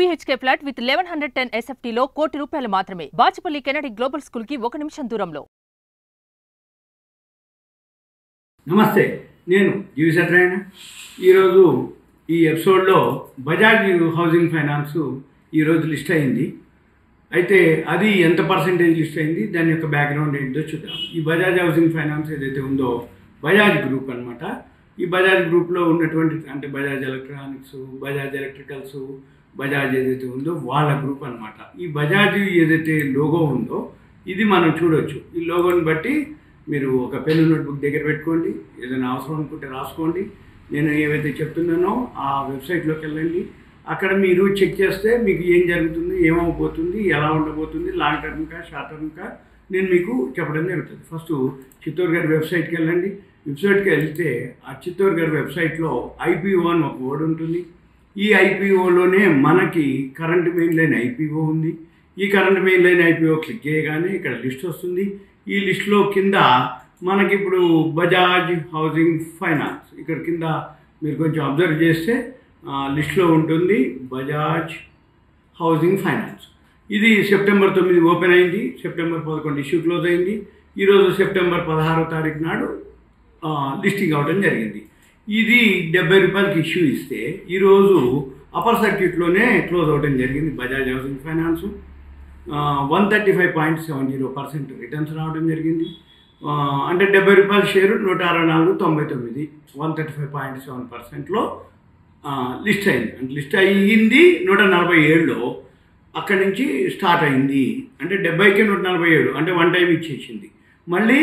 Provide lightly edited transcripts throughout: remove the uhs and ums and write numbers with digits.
BHK flat with 1110 SFT లో ₹1 కోటి మాత్రమే. బాచుపల్లి కెనడి గ్లోబల్ స్కూల్ కి 1 నిమిషం దూరంలో. నమస్తే, నేను జీవి సత్యనారాయణ. ఈరోజు ఈ ఎపిసోడ్లో బజాజ్ హౌసింగ్ ఫైనాన్స్ ఈరోజు లిస్ట్ అయింది. అయితే అది ఎంత పర్సెంటేజ్ లిస్ట్ అయింది, దాని యొక్క బ్యాక్గ్రౌండ్ ఏంటో చూద్దాం. ఈ బజాజ్ హౌసింగ్ ఫైనాన్స్ ఏదైతే ఉందో బజాజ్ గ్రూప్ అనమాట. ఈ బజాజ్ గ్రూప్లో ఉన్నటువంటి అంటే బజాజ్ ఎలక్ట్రానిక్స్, బజాజ్ ఎలక్ట్రికల్స్, బజాజ్ ఏదైతే ఉందో వాళ్ళ గ్రూప్ అనమాట. ఈ బజాజ్ ఏదైతే లోగో ఉందో ఇది మనం చూడవచ్చు. ఈ లోగోని బట్టి మీరు ఒక పెన్ నోట్బుక్ దగ్గర పెట్టుకోండి, ఏదైనా అవసరం అనుకుంటే రాసుకోండి. నేను ఏవైతే చెప్తున్నానో ఆ వెబ్సైట్లోకి వెళ్ళండి. అక్కడ మీరు చెక్ చేస్తే మీకు ఏం జరుగుతుంది, ఏమవబోతుంది, ఎలా ఉండబోతుంది, లాంగ్ టర్మ్కా షార్ట్ టర్మ్కా నేను మీకు చెప్పడం జరుగుతుంది. ఫస్ట్ చిత్తూరు గారి వెబ్సైట్కి వెళ్ళండి. వెబ్సైట్కి వెళ్తే ఆ చిత్తూరు గారి వెబ్సైట్లో IPO అని ఒక వర్డ్ ఉంటుంది. ఈ IPOలోనే మనకి కరెంట్ మెయిన్ లైన్ IPO ఉంది. ఈ current main line IPO click చేయగానే ఇక్కడ లిస్ట్ వస్తుంది. ఈ లిస్ట్లో కింద మనకి ఇప్పుడు బజాజ్ హౌసింగ్ ఫైనాన్స్ ఇక్కడ కింద మీరు కొంచెం అబ్జర్వ్ చేస్తే లిస్ట్లో ఉంటుంది బజాజ్ హౌసింగ్ ఫైనాన్స్. ఇది సెప్టెంబర్ 9 ఓపెన్ అయింది, సెప్టెంబర్ 11 ఇష్యూ క్లోజ్ అయింది. ఈరోజు సెప్టెంబర్ 16వ తారీఖు నాడు లిస్టింగ్ అవ్వడం జరిగింది. ఇది ₹70కి ఇష్యూ ఇస్తే ఈరోజు అప్పర్ సర్క్యూట్లోనే క్లోజ్ అవ్వడం జరిగింది. బజాజ్ హౌసింగ్ ఫైనాన్స్ 135.70% రిటర్న్స్ రావడం జరిగింది. అంటే ₹70 షేరు ₹164.99 135.7%లో లిస్ట్ అయింది. అంటే లిస్ట్ అయ్యింది 147లో, అక్కడి నుంచి స్టార్ట్ అయింది. అంటే 70కి 147 అంటే వన్ టైం ఇచ్చేసింది. మళ్ళీ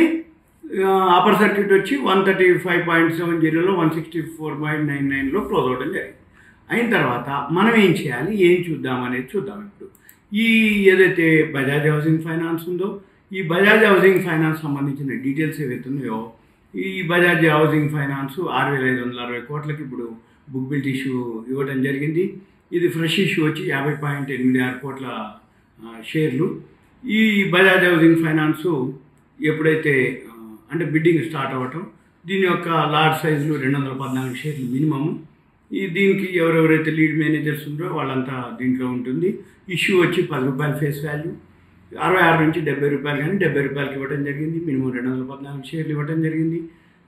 అప్పర్ సర్క్యూట్ వచ్చి 135.70లో 164.99లో క్లోజ్ అవ్వడం జరిగింది. అయిన తర్వాత మనం ఏం చేయాలి, ఏం చూద్దాం అనేది చూద్దాం. ఇప్పుడు ఈ ఏదైతే బజాజ్ హౌసింగ్ ఫైనాన్స్ ఉందో ఈ బజాజ్ హౌసింగ్ ఫైనాన్స్ సంబంధించిన డీటెయిల్స్ ఏవైతే ఉన్నాయో ఈ బజాజ్ హౌసింగ్ ఫైనాన్స్ 6,560 కోట్లకి ఇప్పుడు బుక్ బిల్ట్ ఇష్యూ ఇవ్వడం జరిగింది. ఇది ఫ్రెష్ ఇష్యూ వచ్చి 50.86 కోట్ల షేర్లు. ఈ బజాజ్ హౌసింగ్ ఫైనాన్స్ ఎప్పుడైతే అంటే బిడ్డింగ్ స్టార్ట్ అవ్వటం, దీని యొక్క లాట్ సైజులు 214 షేర్లు మినిమము. దీనికి ఎవరెవరైతే లీడ్ మేనేజర్స్ ఉన్నారో వాళ్ళంతా దీంట్లో ఉంటుంది. ఇష్యూ వచ్చి ₹10 ఫేస్ వాల్యూ, 66 నుంచి ₹70 కానీ ₹70కి ఇవ్వడం జరిగింది. మినిమం 214 షేర్లు ఇవ్వడం జరిగింది.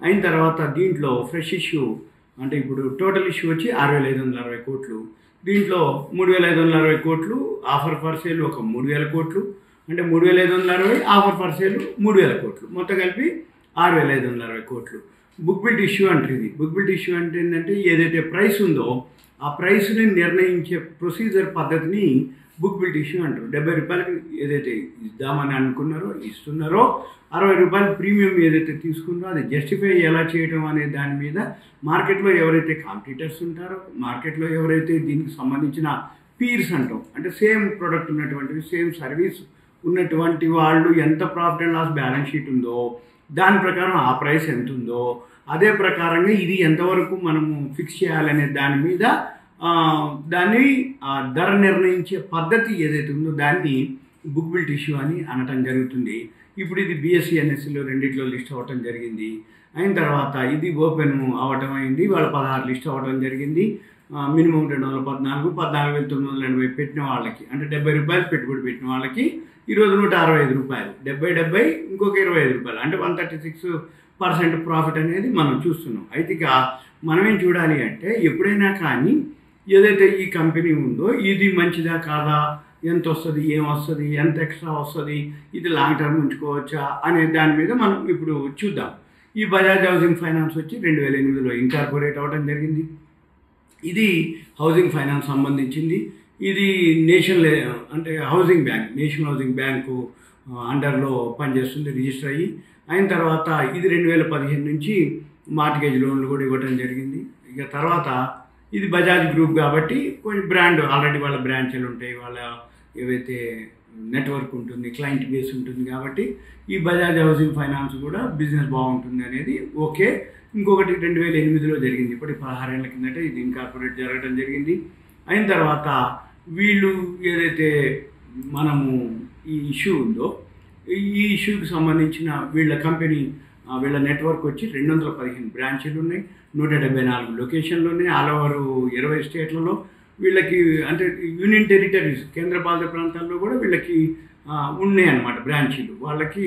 అయిన తర్వాత దీంట్లో ఫ్రెష్ ఇష్యూ అంటే ఇప్పుడు టోటల్ ఇష్యూ వచ్చి 6,560 కోట్లు. దీంట్లో 3,560 కోట్లు ఆఫర్ ఫర్ సేల్ ఒక 3,000 కోట్లు, అంటే 3,560 ఆఫర్ ఫర్ సేల్ 3,000 కోట్లు, మొత్తం కలిపి 6,560 కోట్లు. బుక్ బిల్ట్ ఇష్యూ అంటారు. ఇది బుక్ బిల్ట్ ఇష్యూ అంటే ఏంటంటే ఏదైతే ప్రైస్ ఉందో ఆ ప్రైస్ని నిర్ణయించే ప్రొసీజర్ పద్ధతిని బుక్ బిల్ట్ ఇష్యూ అంటారు. ₹70కి ఏదైతే ఇద్దామని అనుకున్నారో ఇస్తున్నారో, ₹60 ప్రీమియం ఏదైతే తీసుకున్నారో అది జస్టిఫై ఎలా చేయడం అనే దాని మీద మార్కెట్లో ఎవరైతే కాంపిటీటర్స్ ఉంటారో, మార్కెట్లో ఎవరైతే దీనికి సంబంధించిన పీర్స్ అంటాం, అంటే సేమ్ ప్రోడక్ట్ ఉన్నటువంటివి, సేమ్ సర్వీస్ ఉన్నటువంటి వాళ్ళు ఎంత profit and loss balance sheet ఉందో దాని ప్రకారం ఆ ప్రైస్ ఎంత ఉందో అదే ప్రకారంగా ఇది ఎంతవరకు మనము ఫిక్స్ చేయాలనే దాని మీద దాన్ని ధర నిర్ణయించే పద్ధతి ఏదైతే ఉందో దాన్ని బుక్ బిల్ట్ ఇష్యూ అని అనటం జరుగుతుంది. ఇప్పుడు ఇది BSE NSEలో రెండిట్లో లిస్ట్ అవ్వటం జరిగింది. అయిన తర్వాత ఇది ఓపెన్ అవ్వటం అయింది. వాళ్ళ 16 లిస్ట్ అవ్వడం జరిగింది. మినిమం 214, 14,980 పెట్టిన వాళ్ళకి అంటే ₹70 పెట్టుబడి పెట్టిన వాళ్ళకి ఈరోజు ₹165, 70 ఇంకొక ₹25 అంటే 136% ప్రాఫిట్ అనేది మనం చూస్తున్నాం. అయితే ఇక మనమేం చూడాలి అంటే ఎప్పుడైనా కానీ ఏదైతే ఈ కంపెనీ ఉందో ఇది మంచిదా కాదా, ఎంత వస్తుంది, ఏమొస్తుంది, ఎంత ఎక్స్ట్రా వస్తుంది, ఇది లాంగ్ టర్మ్ ఉంచుకోవచ్చా అనే దాని మీద మనం ఇప్పుడు చూద్దాం. ఈ బజాజ్ హౌసింగ్ ఫైనాన్స్ వచ్చి 2008లో ఇన్కార్పొరేట్ అవ్వడం జరిగింది. ఇది హౌసింగ్ ఫైనాన్స్ సంబంధించింది. ఇది నేషనల్ అంటే housing bank, national housing bank అండర్లో పనిచేస్తుంది, రిజిస్టర్ అయ్యి. అయిన తర్వాత ఇది 2015 నుంచి మార్టిగేజ్ లోన్లు కూడా ఇవ్వడం జరిగింది. ఇక తర్వాత ఇది బజాజ్ గ్రూప్ కాబట్టి కొంచెం బ్రాండ్ ఆల్రెడీ వాళ్ళ బ్రాంచ్లు ఉంటాయి, వాళ్ళ ఏవైతే నెట్వర్క్ ఉంటుంది, క్లయింట్ బేస్ ఉంటుంది కాబట్టి ఈ బజాజ్ హౌసింగ్ ఫైనాన్స్ కూడా బిజినెస్ బాగుంటుంది అనేది ఓకే. ఇంకొకటి 2008లో జరిగింది, ఇప్పటి 16 ఏళ్ల కిందట ఇది ఇన్కార్పొరేట్ జరగడం జరిగింది. అయిన తర్వాత వీళ్ళు ఏదైతే మనము ఈ ఇష్యూ ఉందో ఈ ఇష్యూకి సంబంధించిన వీళ్ళ కంపెనీ వీళ్ళ నెట్వర్క్ వచ్చి 215 బ్రాంచీలు ఉన్నాయి, 174 లొకేషన్లు ఉన్నాయి, ఆల్ ఓవర్ 20 స్టేట్లలో. వీళ్ళకి అంటే యూనియన్ టెరిటరీస్ కేంద్రపాలిత ప్రాంతాల్లో కూడా వీళ్ళకి ఉన్నాయి అన్నమాట బ్రాంచీలు. వాళ్ళకి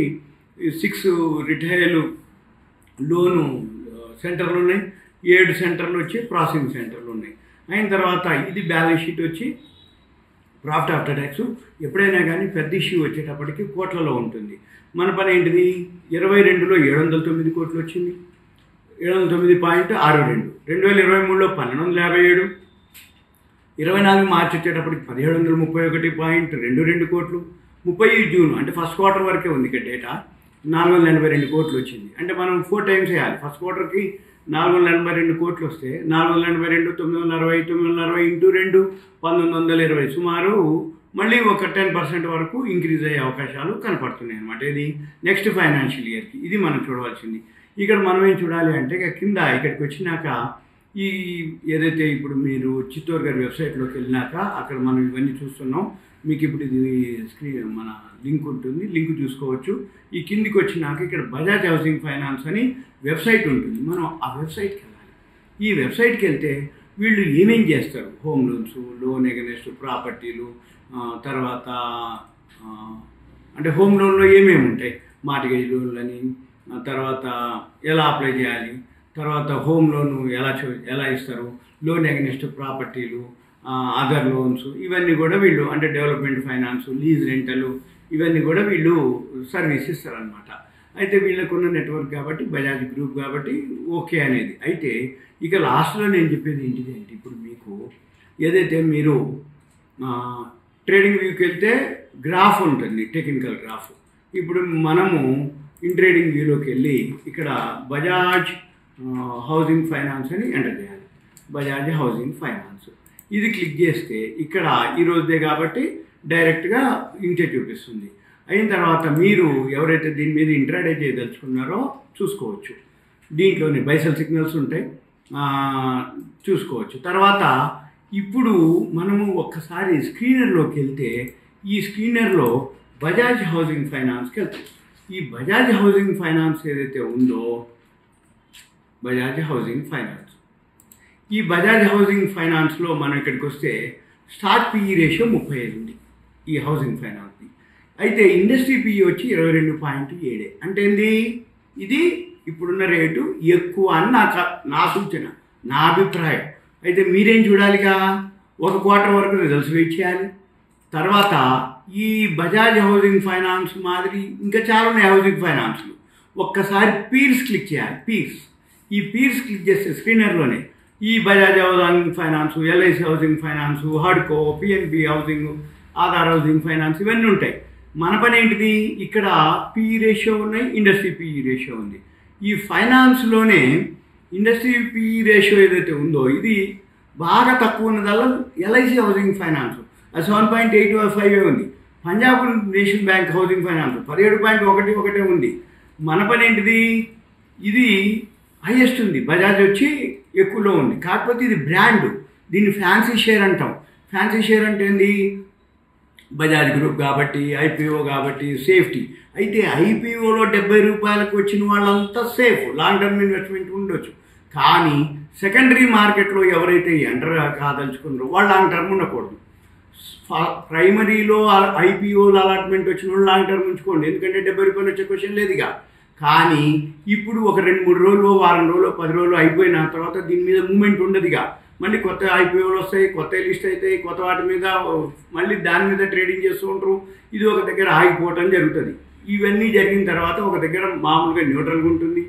6 రిటైల్ లోను సెంటర్లు ఉన్నాయి, 7 సెంటర్లు వచ్చి ప్రాసెసింగ్ సెంటర్లు ఉన్నాయి. అయిన తర్వాత ఇది బ్యాలెన్స్ షీట్ వచ్చి ప్రాఫిట్ ఆఫ్టర్ ట్యాక్స్. ఎప్పుడైనా కానీ పెద్ద ఇష్యూ వచ్చేటప్పటికి కోట్లలో ఉంటుంది. మన పని ఏంటిది, 22లో 709 కోట్లు వచ్చింది, 709.62. 2023లో 1257, 24 మార్చి వచ్చేటప్పటికి 1731.22 కోట్లు, 30 జూన్ అంటే ఫస్ట్ క్వార్టర్ వరకే ఉంది ఇక్కడ డేటా, 482 కోట్లు వచ్చింది. అంటే మనం 4 టైమ్స్ వేయాలి. ఫస్ట్ క్వార్టర్కి 482 కోట్లు వస్తే 482 960 960 ఇంటూ 2 1920, సుమారు మళ్ళీ ఒక 10% వరకు ఇంక్రీజ్ అయ్యే అవకాశాలు కనపడుతున్నాయి అన్నమాట. ఇది నెక్స్ట్ ఫైనాన్షియల్ ఇయర్కి. ఇది మనం చూడవలసింది. ఇక్కడ మనం ఏం చూడాలి అంటే కింద ఇక్కడికి వచ్చినాక ఈ ఏదైతే ఇప్పుడు మీరు చిత్తూరు గారి వెబ్సైట్లోకి వెళ్ళినాక అక్కడ మనం ఇవన్నీ చూస్తున్నాం. మీకు ఇప్పుడు ఇది స్క్రీన్ మన లింక్ ఉంటుంది, లింక్ చూసుకోవచ్చు. ఈ కిందికి వచ్చినాక ఇక్కడ బజాజ్ హౌసింగ్ ఫైనాన్స్ అని వెబ్సైట్ ఉంటుంది. మనం ఆ వెబ్సైట్కి వెళ్ళాలి. ఈ వెబ్సైట్కి వెళ్తే వీళ్ళు ఏమేం చేస్తారు, హోమ్ లోన్స్, లోన్ ఎగనెస్ట్ ప్రాపర్టీలు, తర్వాత అంటే హోమ్ లోన్లో ఏమేమి ఉంటాయి, మార్గేజ్ లోన్లని, తర్వాత ఎలా అప్లై చేయాలి, తర్వాత హోమ్ లోన్ ఎలా ఇస్తారు, లోన్ ఎగనెస్ట్ ప్రాపర్టీలు, అదర్ లోన్స్, ఇవన్నీ కూడా వీళ్ళు అంటే డెవలప్మెంట్ ఫైనాన్స్, లీజ్ రెంటలు, ఇవన్నీ కూడా వీళ్ళు సర్వీస్ ఇస్తారనమాట. అయితే వీళ్ళకున్న నెట్వర్క్ కాబట్టి బజాజ్ గ్రూప్ కాబట్టి ఓకే అనేది. అయితే ఇక లాస్ట్లో నేను చెప్పేది ఏంటిది అంటే ఇప్పుడు మీకు ఏదైతే మీరు ట్రేడింగ్ వ్యూకి వెళ్తే గ్రాఫ్ ఉంటుంది, టెక్నికల్ గ్రాఫ్. ఇప్పుడు మనము ఇన్ ట్రేడింగ్ వ్యూలోకి వెళ్ళి ఇక్కడ బజాజ్ హౌసింగ్ ఫైనాన్స్ అని ఎంటర్ చేయాలి. బజాజ్ హౌసింగ్ ఫైనాన్స్ ఇది క్లిక్ చేస్తే ఇక్కడ ఈరోజుదే కాబట్టి డైరెక్ట్గా ఇంటే చూపిస్తుంది. అయిన తర్వాత మీరు ఎవరైతే దీని మీద ఇంట్రాడే చేయదలుచుకున్నారో చూసుకోవచ్చు. దీంట్లోనే బైసెల్ సిగ్నల్స్ ఉంటాయి, చూసుకోవచ్చు. తర్వాత ఇప్పుడు మనము ఒక్కసారి స్క్రీనర్లోకి వెళ్తే ఈ స్క్రీనర్లో బజాజ్ హౌసింగ్ ఫైనాన్స్కి వెళ్తాం. ఈ బజాజ్ హౌసింగ్ ఫైనాన్స్ ఏదైతే ఉందో బజాజ్ హౌసింగ్ ఫైనాన్స్, ఈ బజాజ్ హౌసింగ్ ఫైనాన్స్లో మనం ఇక్కడికి వస్తే స్టాక్ పిఈ రేషియో 35 ఉంది ఈ హౌసింగ్ ఫైనాన్స్ది. అయితే ఇండస్ట్రీ పిఈ వచ్చి 22.7. అంటే ఏంది, ఇది ఇప్పుడున్న రేటు ఎక్కువ అని నా సూచన, నా అభిప్రాయం. అయితే మీరేం చూడాలిగా, ఒక క్వార్టర్ వరకు రిజల్ట్స్ వెయిట్ చేయాలి. తర్వాత ఈ బజాజ్ హౌసింగ్ ఫైనాన్స్ మాదిరి ఇంకా చాలా ఉన్నాయి హౌసింగ్ ఫైనాన్స్లు. ఒక్కసారి పీర్స్ క్లిక్ చేయాలి. ఈ పీర్స్ క్లిక్ చేస్తే స్క్రీనర్లోనే ఈ Bajaj housing finance, LIC housing finance, హడ్కో, PNB housing, Aadhar housing finance, ఇవన్నీ ఉంటాయి. మన పని ఏంటిది, ఇక్కడ పిఈ రేషియో ఉన్నాయి, ఇండస్ట్రీ పిఈ రేషియో ఉంది. ఈ ఫైనాన్స్లోనే ఇండస్ట్రీ పిఈ రేషియో ఏదైతే ఉందో ఇది బాగా తక్కువ ఉన్నదల్లా ఎల్ఐసి హౌసింగ్ ఫైనాన్స్, అది 7.85 ఉంది. Punjab national bank housing finance 17.11 ఉంది. మన పని ఏంటిది, ఇది హైయెస్ట్ ఉంది, బజాజ్ వచ్చి ఎక్కువలో ఉంది. కాకపోతే ఇది బ్రాండ్, దీన్ని ఫ్యాన్సీ షేర్ అంటాం. ఫ్యాన్సీ షేర్ అంటే ఏంది, బజాజ్ గ్రూప్ కాబట్టి, ఐపీఓ కాబట్టి సేఫ్టీ. అయితే ఐపీఓలో 70 రూపాయలకు వచ్చిన వాళ్ళంతా సేఫ్, లాంగ్ టర్మ్ ఇన్వెస్ట్మెంట్ ఉండొచ్చు. కానీ సెకండరీ మార్కెట్లో ఎవరైతే ఎంటర్ కాదలుచుకున్నారో వాళ్ళు లాంగ్ టర్మ్ ఉండకూడదు. ప్రైమరీలో ఐపీఓలో అలాట్మెంట్ వచ్చిన వాళ్ళు లాంగ్ టర్మ్ ఉంచుకోండి, ఎందుకంటే 70 రూపాయలు వచ్చే క్వశ్చన్ లేదుగా. కానీ ఇప్పుడు ఒక 2-3 రోజులు, వారం రోజులు, 10 రోజులు అయిపోయిన తర్వాత దీని మీద మూమెంట్ ఉండదుగా. మళ్ళీ కొత్త ఐపీఓలు వస్తాయి, కొత్త లిస్ట్ అవుతాయి, కొత్త వాటి మీద మళ్ళీ దాని మీద ట్రేడింగ్ చేస్తూ ఉంటారు. ఇది ఒక దగ్గర ఆగిపోవటం జరుగుతుంది. ఇవన్నీ జరిగిన తర్వాత ఒక దగ్గర మామూలుగా న్యూట్రల్గా ఉంటుంది.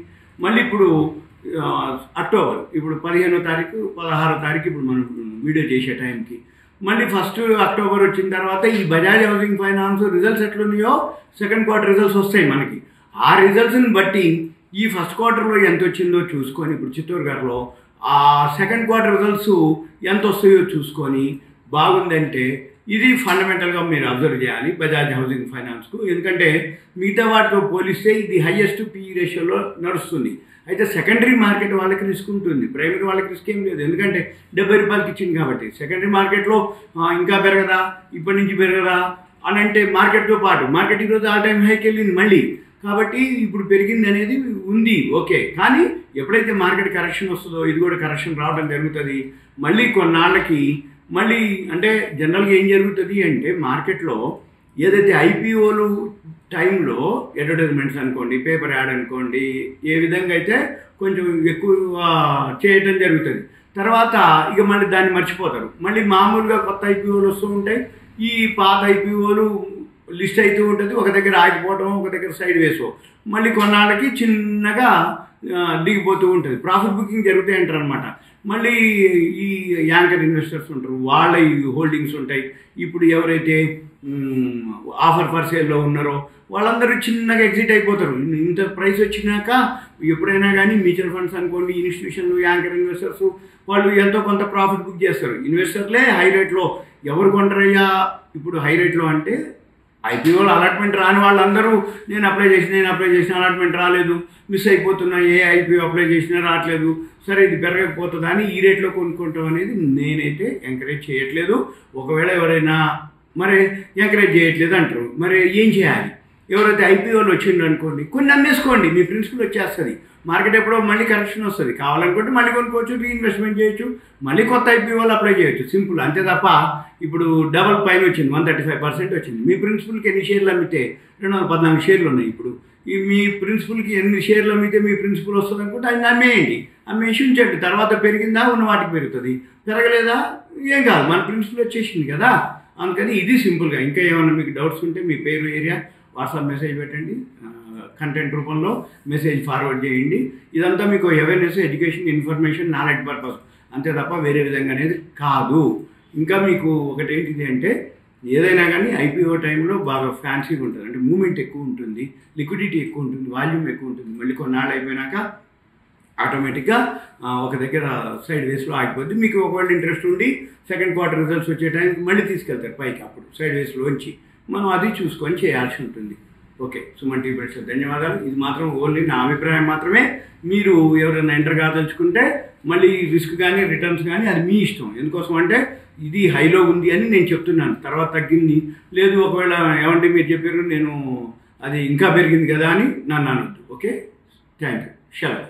మళ్ళీ ఇప్పుడు అక్టోబర్, ఇప్పుడు 15వ తారీఖు 16వ తారీఖు ఇప్పుడు మనం వీడియో చేసే టైంకి మళ్ళీ 1 అక్టోబర్ వచ్చిన తర్వాత ఈ బజాజ్ హౌసింగ్ ఫైనాన్స్ రిజల్ట్స్ ఎట్లున్నాయో సెకండ్ క్వార్టర్ రిజల్ట్స్ వస్తాయి మనకి. ఆ రిజల్ట్స్ని బట్టి ఈ ఫస్ట్ క్వార్టర్లో ఎంత వచ్చిందో చూసుకొని ఇప్పుడు చిత్తూరు గారిలో ఆ సెకండ్ క్వార్టర్ రిజల్ట్స్ ఎంత వస్తాయో చూసుకొని బాగుందంటే ఇది ఫండమెంటల్గా మీరు అబ్జర్వ్ చేయాలి బజాజ్ హౌసింగ్ ఫైనాన్స్కు. ఎందుకంటే మిగతా వాటితో పోలిస్తే ఇది హయ్యెస్ట్ పిఈ రేషియోలో నడుస్తుంది. అయితే సెకండరీ మార్కెట్ వాళ్ళకి రిస్క్ ఉంటుంది, ప్రైమరీ వాళ్ళకి రిస్క్ ఏం లేదు. ఎందుకంటే 70 రూపాయలకి ఇచ్చింది కాబట్టి. సెకండరీ మార్కెట్లో ఇంకా పెరగదా, ఇప్పటి నుంచి పెరగదా అని అంటే మార్కెట్తో పాటు మార్కెట్ ఈరోజు ఆల్ టైమ్ హైకి వెళ్ళింది మళ్ళీ. కాబట్టి ఇప్పుడు పెరిగింది అనేది ఉంది, ఓకే. కానీ ఎప్పుడైతే మార్కెట్ కరెక్షన్ వస్తుందో ఇది కూడా కరెక్షన్ రావడం జరుగుతుంది. మళ్ళీ కొన్నాళ్ళకి మళ్ళీ అంటే జనరల్గా ఏం జరుగుతుంది అంటే మార్కెట్లో ఏదైతే ఐపీఓలు టైంలో అడ్వర్టైజ్మెంట్స్ అనుకోండి, పేపర్ యాడ్ అనుకోండి, ఏ విధంగా అయితే కొంచెం ఎక్కువ చేయటం జరుగుతుంది. తర్వాత ఇక మళ్ళీ దాన్ని మర్చిపోతారు. మళ్ళీ మామూలుగా కొత్త ఐపీఓలు వస్తూ ఉంటాయి. ఈ పాత ఐపీఓలు లిస్ట్ అవుతూ ఉంటుంది. ఒక దగ్గర ఆగిపోవడం, ఒక దగ్గర సైడ్ వేసో, మళ్ళీ కొన్నాళ్ళకి చిన్నగా దిగిపోతూ ఉంటుంది. ప్రాఫిట్ బుకింగ్ జరుగుతాయి అంటారు అనమాట. మళ్ళీ ఈ యాంకర్ ఇన్వెస్టర్స్ ఉంటారు, వాళ్ళ ఈ హోల్డింగ్స్ ఉంటాయి. ఇప్పుడు ఎవరైతే ఆఫర్ ఫర్ సేల్లో ఉన్నారో వాళ్ళందరూ చిన్నగా ఎగ్జిట్ అయిపోతారు. ఇంత ప్రైస్ వచ్చినాక ఎప్పుడైనా కానీ మ్యూచువల్ ఫండ్స్ అనుకోండి, ఇన్స్టిట్యూషన్లు, యాంకర్ ఇన్వెస్టర్స్ వాళ్ళు ఎంతో కొంత ప్రాఫిట్ బుక్ చేస్తారు. ఇన్వెస్టర్లే హై రేట్లో ఎవరు కొంటారయ్యా? ఇప్పుడు హై రేట్లో అంటే ఐపీఓలో అలాట్మెంట్ రాని వాళ్ళందరూ నేను అప్లై చేసిన అలాట్మెంట్ రాలేదు, మిస్ అయిపోతున్నా, ఏ ఐపీఓ అప్లై చేసినా రావట్లేదు, సరే ఇది పెరగకపోతుందా అని ఈ రేట్లో కొనుక్కుంటాం అనేది నేనైతే ఎంకరేజ్ చేయట్లేదు. ఒకవేళ ఎవరైనా మరి ఎంకరేజ్ చేయట్లేదు అంటారు, మరి ఏం చేయాలి? ఎవరైతే ఐపీఓలు వచ్చిండ్రు అనుకోండి, కొన్ని అమ్మేసుకోండి, మీ ప్రిన్సిపల్ వచ్చేస్తుంది. మార్కెట్ ఎప్పుడో మళ్ళీ కరెక్షన్ వస్తుంది, కావాలనుకుంటే మళ్ళీ కొనుక్కోవచ్చు, రీఇన్వెస్ట్మెంట్ చేయొచ్చు, మళ్ళీ కొత్త ఐపీఓలు అప్లై చేయొచ్చు. సింపుల్, అంతే తప్ప ఇప్పుడు డబల్ పైన వచ్చింది, 135% వచ్చింది. మీ ప్రిన్సిపల్కి ఎన్ని షేర్లు అమ్మితే 214 షేర్లు ఉన్నాయి. ఇప్పుడు ఈ మీ ప్రిన్సిపల్కి ఎన్ని షేర్లు అమ్మితే మీ ప్రిన్సిపల్ వస్తుంది అనుకుంటే ఆయన అమ్మేయండి, అమ్మేసి ఉంచండి. తర్వాత పెరిగిందా ఉన్న వాటికి పెరుగుతుంది, పెరగలేదా ఏం కాదు, మన ప్రిన్సిపల్ వచ్చేసింది కదా. అందుకని ఇది సింపుల్గా. ఇంకా ఏమైనా మీకు డౌట్స్ ఉంటే మీ పేరు, ఏరియా, వాట్సాప్ మెసేజ్ పెట్టండి, కంటెంట్ రూపంలో మెసేజ్ ఫార్వర్డ్ చేయండి. ఇదంతా మీకు awareness, education, information, knowledge purpose, అంతే తప్ప వేరే విధంగా అనేది కాదు. ఇంకా మీకు ఒకటి ఏంటిది అంటే ఏదైనా కానీ ఐపీఓ టైంలో బాగా ఫ్యాన్సీగా ఉంటుంది, అంటే మూమెంట్ ఎక్కువ ఉంటుంది, లిక్విడిటీ ఎక్కువ ఉంటుంది, వాల్యూమ్ ఎక్కువ ఉంటుంది. మళ్ళీ కొన్నాళ్ళు అయిపోయినాక ఆటోమేటిక్గా ఒక దగ్గర సైడ్ వేస్లో ఆగిపోద్ది. మీకు ఒకవేళ ఇంట్రెస్ట్ ఉండి సెకండ్ క్వార్టర్ రిజల్ట్స్ వచ్చే టైంకి మళ్ళీ తీసుకెళ్తారు పైకి, అప్పుడు సైడ్ వేస్లోంచి మనం అది చూసుకొని చేయాల్సి ఉంటుంది. ఓకే, సుమన్ టీవీ ప్రేక్షకులకు ధన్యవాదాలు. ఇది మాత్రం ఓన్లీ నా అభిప్రాయం మాత్రమే. మీరు ఎవరైనా ఎంటర్ కాదలుచుకుంటే మళ్ళీ రిస్క్ కానీ రిటర్న్స్ కానీ అది మీ ఇష్టం. ఎందుకోసం అంటే ఇది హైలో ఉంది అని నేను చెప్తున్నాను, తర్వాత తగ్గింది లేదు, ఒకవేళ ఏమంటే మీరు చెప్పారు నేను అది ఇంకా పెరిగింది కదా అని నన్ను అనొద్దు. Okay, thank you, షలో.